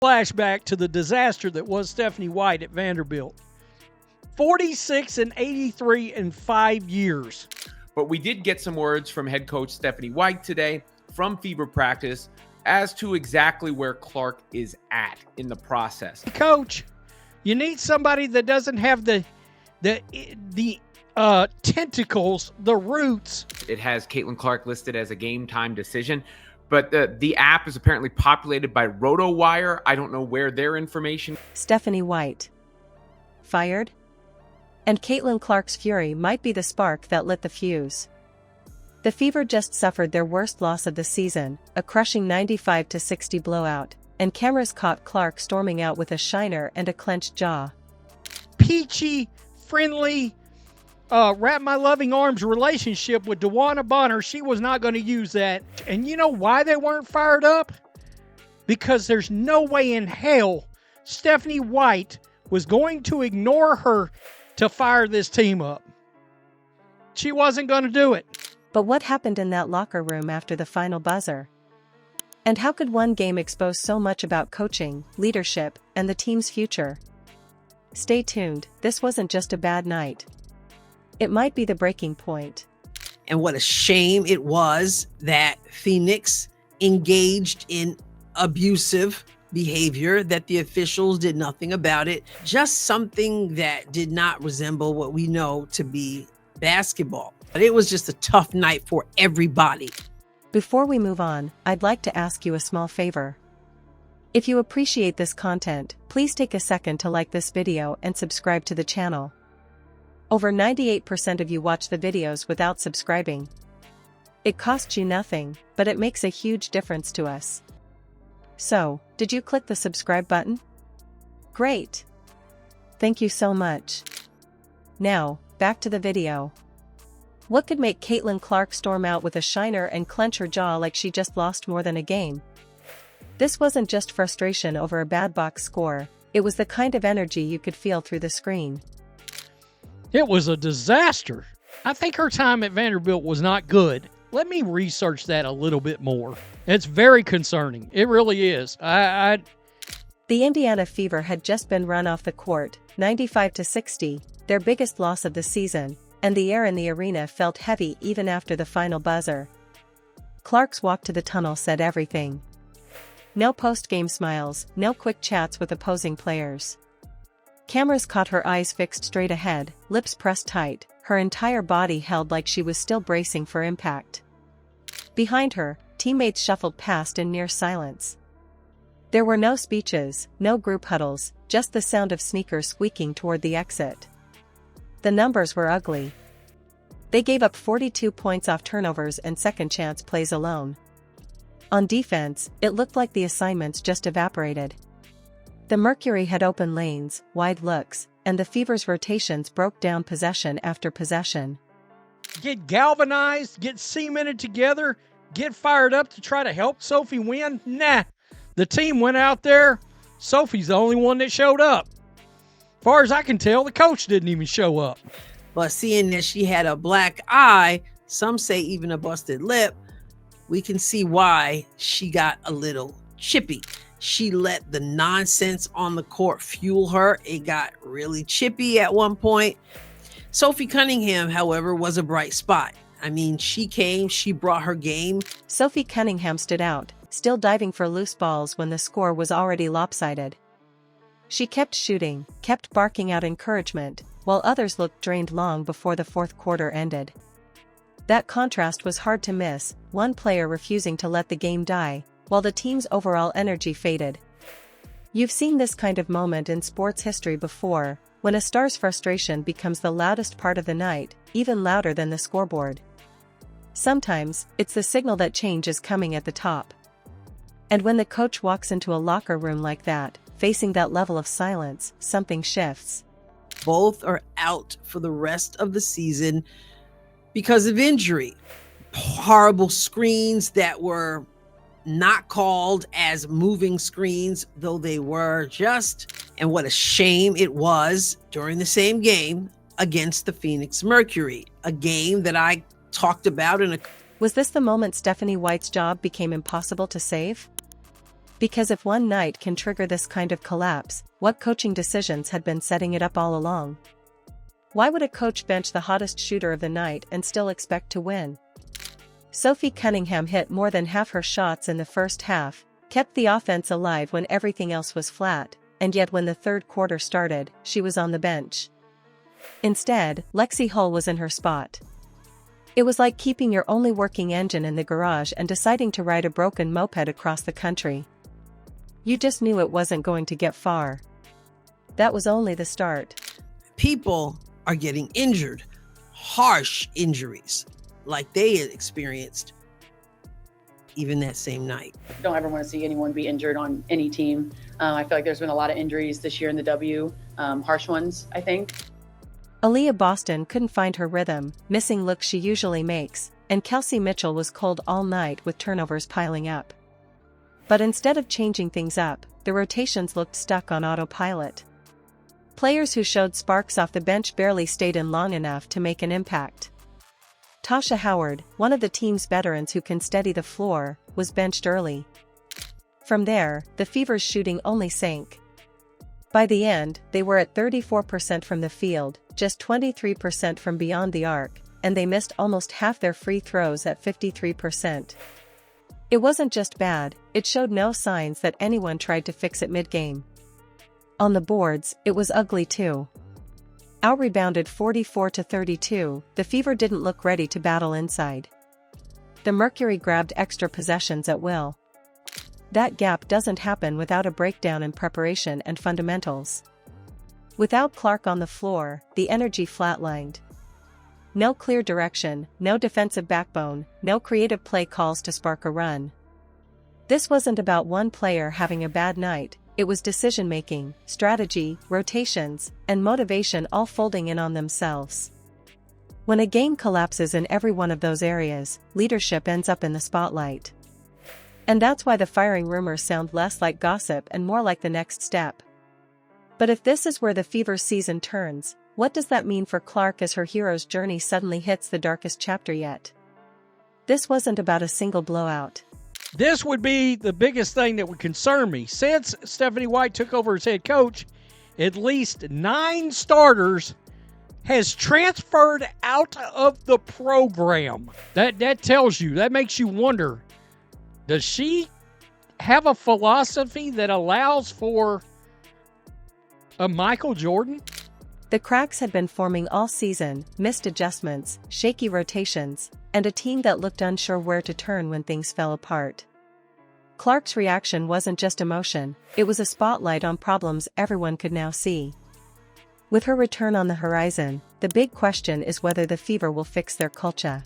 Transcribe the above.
Flashback to the disaster that was Stephanie White at Vanderbilt. 46 and 83 in 5 years. But we did get some words from head coach Stephanie White today from Fever practice as to exactly where Clark is at in the process. Coach, you need somebody that doesn't have the tentacles, the roots. It has Caitlin Clark listed as a game time decision, but the app is apparently populated by RotoWire. I don't know where their information. Stephanie White fired? And Caitlin Clark's fury might be the spark that lit the fuse. The Fever just suffered their worst loss of the season, a crushing 95-60 blowout, and cameras caught Clark storming out with a shiner and a clenched jaw. Peachy, friendly, wrap my loving arms relationship with DeWanna Bonner, she was not going to use that. And you know why they weren't fired up? Because there's no way in hell Stephanie White was going to ignore her to fire this team up. She wasn't going to do it. But what happened in that locker room after the final buzzer? And how could one game expose so much about coaching, leadership, and the team's future? Stay tuned, this wasn't just a bad night. It might be the breaking point. And what a shame it was that Phoenix engaged in abusive behavior, that the officials did nothing about it. Just something that did not resemble what we know to be basketball. But it was just a tough night for everybody. Before we move on, I'd like to ask you a small favor. If you appreciate this content, please take a second to like this video and subscribe to the channel. Over 98% of you watch the videos without subscribing. It costs you nothing, but it makes a huge difference to us. So, did you click the subscribe button? Great! Thank you so much. Now, back to the video. What could make Caitlin Clark storm out with a shiner and clench her jaw like she just lost more than a game? This wasn't just frustration over a bad box score, it was the kind of energy you could feel through the screen. It was a disaster. I think her time at Vanderbilt was not good. Let me research that a little bit more. It's very concerning. It really is. The Indiana Fever had just been run off the court, 95-60, their biggest loss of the season, and the air in the arena felt heavy even after the final buzzer. Clark's walk to the tunnel said everything. No post-game smiles, no quick chats with opposing players. Cameras caught her eyes fixed straight ahead, lips pressed tight, her entire body held like she was still bracing for impact. Behind her, teammates shuffled past in near silence. There were no speeches, no group huddles, just the sound of sneakers squeaking toward the exit. The numbers were ugly. They gave up 42 points off turnovers and second-chance plays alone. On defense, it looked like the assignments just evaporated. The Mercury had open lanes, wide looks, and the Fever's rotations broke down possession after possession. Get galvanized, get cemented together, get fired up to try to help Sophie win? Nah. The team went out there. Sophie's the only one that showed up. As far as I can tell, the coach didn't even show up. But seeing that she had a black eye, some say even a busted lip, we can see why she got a little chippy. She let the nonsense on the court fuel her. It got really chippy at one point. Sophie Cunningham, however, was a bright spot. I mean, she came, she brought her game. Sophie Cunningham stood out, still diving for loose balls when the score was already lopsided. She kept shooting, kept barking out encouragement, while others looked drained long before the fourth quarter ended. That contrast was hard to miss, one player refusing to let the game die, while the team's overall energy faded. You've seen this kind of moment in sports history before, when a star's frustration becomes the loudest part of the night, even louder than the scoreboard. Sometimes, it's the signal that change is coming at the top. And when the coach walks into a locker room like that, facing that level of silence, something shifts. Both are out for the rest of the season because of injury. Horrible screens that were not called as moving screens, though they were just. And what a shame it was during the same game against the Phoenix Mercury, a game that I talked about in a... Was this the moment Stephanie White's job became impossible to save? Because if one night can trigger this kind of collapse, what coaching decisions had been setting it up all along? Why would a coach bench the hottest shooter of the night and still expect to win? Sophie Cunningham hit more than half her shots in the first half, kept the offense alive when everything else was flat, and yet when the third quarter started, she was on the bench. Instead, Lexi Hull was in her spot. It was like keeping your only working engine in the garage and deciding to ride a broken moped across the country. You just knew it wasn't going to get far. That was only the start. People are getting injured, harsh injuries, like they had experienced even that same night. Don't ever want to see anyone be injured on any team. I feel like there's been a lot of injuries this year in the W, harsh ones, I think. Aaliyah Boston couldn't find her rhythm, missing looks she usually makes, and Kelsey Mitchell was cold all night with turnovers piling up. But instead of changing things up, the rotations looked stuck on autopilot. Players who showed sparks off the bench barely stayed in long enough to make an impact. Tasha Howard, one of the team's veterans who can steady the floor, was benched early. From there, the Fever's shooting only sank. By the end, they were at 34% from the field, just 23% from beyond the arc, and they missed almost half their free throws at 53%. It wasn't just bad, it showed no signs that anyone tried to fix it mid-game. On the boards, it was ugly too. Out-rebounded 44-32, the Fever didn't look ready to battle inside. The Mercury grabbed extra possessions at will. That gap doesn't happen without a breakdown in preparation and fundamentals. Without Clark on the floor, the energy flatlined. No clear direction, no defensive backbone, no creative play calls to spark a run. This wasn't about one player having a bad night, it was decision-making, strategy, rotations, and motivation all folding in on themselves. When a game collapses in every one of those areas, leadership ends up in the spotlight. And that's why the firing rumors sound less like gossip and more like the next step. But if this is where the Fever's season turns, what does that mean for Clark as her hero's journey suddenly hits the darkest chapter yet? This wasn't about a single blowout. This would be the biggest thing that would concern me. Since Stephanie White took over as head coach, at least 9 starters has transferred out of the program. That tells you, that makes you wonder, does she have a philosophy that allows for a Michael Jordan? The cracks had been forming all season, missed adjustments, shaky rotations, and a team that looked unsure where to turn when things fell apart. Clark's reaction wasn't just emotion, it was a spotlight on problems everyone could now see. With her return on the horizon, the big question is whether the Fever will fix their culture.